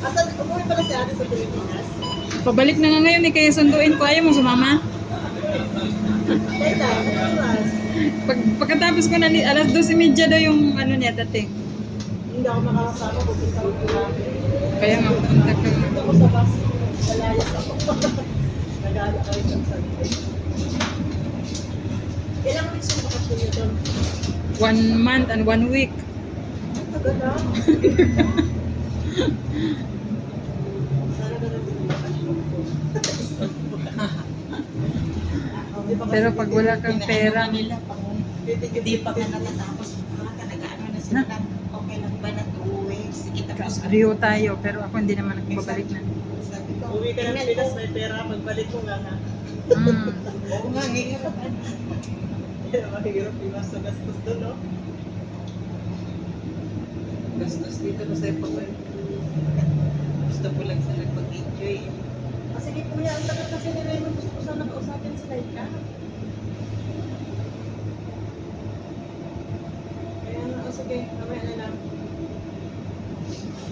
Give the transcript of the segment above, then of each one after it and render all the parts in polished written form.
Asan, umuwi pala si ate sa Pilipinas? Pabalik na nga ngayon eh, kaya sunduin ko. Ayaw mo sumama? Kailan? Anong oras? Pagkatapos ko na, alas 12:30 daw yung ano niya dating. Hindi ako makakasama, pupunta ko grabe. Kaya nga, punta ka nga. Dito ko sa bus, malayas ako. Nag-aala kayo sa Sunday. Kailangan weeks yung bakasyon nyo doon? 1 month and 1 week. Tagal na. Sana ganun din yung bakasyon ko. Pero pag wala kang pera, Hindi pa ka natatapos. Nag-ano na sila lang. Okay lang ba na 2 weeks? Sige, tapos Rio tayo, pero ako hindi naman nagbabalik na. sabi ko, Uwi ka ng Pinas, may pera, magbalik mo nga ha. oo nga, ngayon. Kaya mahirap iwas sa gastos doon, no? Gastos dito na sa ipag. Gusto ko lang sila mag-enjoy. Sige kuya, ang tagal kasi ni Raymond, gusto ko sana kausapin si Laika. Kaya na, sige, mamaya na lang.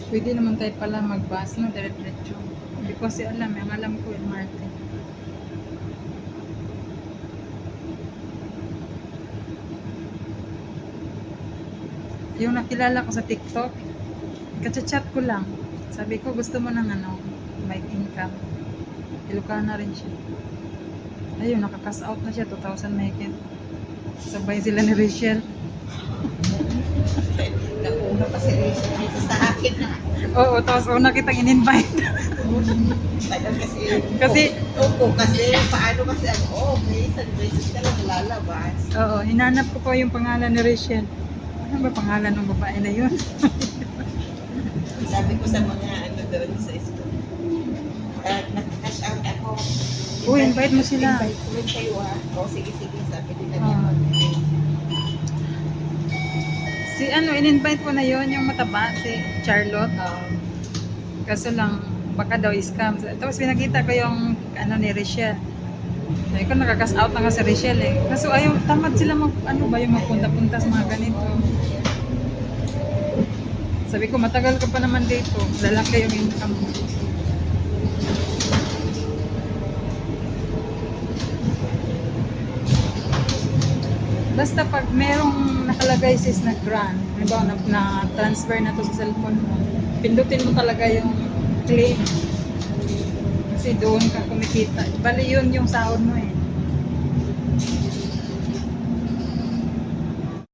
Pwede naman tayo pala mag-bus, no? Dire-diretso. Hindi ko kasi alam, ang alam ko yung Marte. Yung nakilala ko sa TikTok, kachat-chat ko lang. Sabi ko, gusto mo ng ano, may income. Ilocana rin siya. Ayun, nakakas out na siya, 2,000 mahigit. Sabay sila ni Rachel. Nauna pa si Rachel dito sa akin na. Oo, tapos una kitang in-invite. Tagal kasi. Kasi, Oo, kasi paano kasi ako, okay, sa Rachel ka lang lalabas. oo, hinanap ko pa yung pangalan ni Rachel. Ano ba pangalan ng babae na yun? Sabi ko sa mga ano doon sa school. Nag-cash out ako. Uy, invite mo sila. Invite ko rin kayo ah. O sige, sige, sabi nila Ah. niya. Si ano, in-invite ko na yon yung mataba, si Charlotte. Kaso lang, baka daw scam. Tapos pinakita ko yung ano ni Rachel. Sabi ko, nakakas out na nga si Rachel eh. Kaso ayaw, tamad sila mag, ano ba yung magpunta-punta sa mga ganito. Sabi ko, matagal ka pa naman dito. Lalaki yung income mo. Basta pag merong nakalagay sis na grant, halimbawa na transfer na to sa cellphone mo, pindutin mo talaga yung claim. Kasi doon ka kumikita. Bali yun yung sahod mo eh.